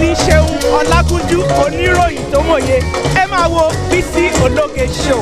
ní Ṣeun Ọlágúnjú oníròyìn tó mòye ẹ máa wo Bisi Ológe show.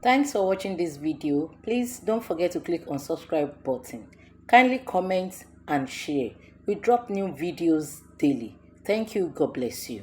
Thanks for watching this video. Please don't forget to click on subscribe button. Kindly comment and share. We drop new videos daily. Thank you. God bless you.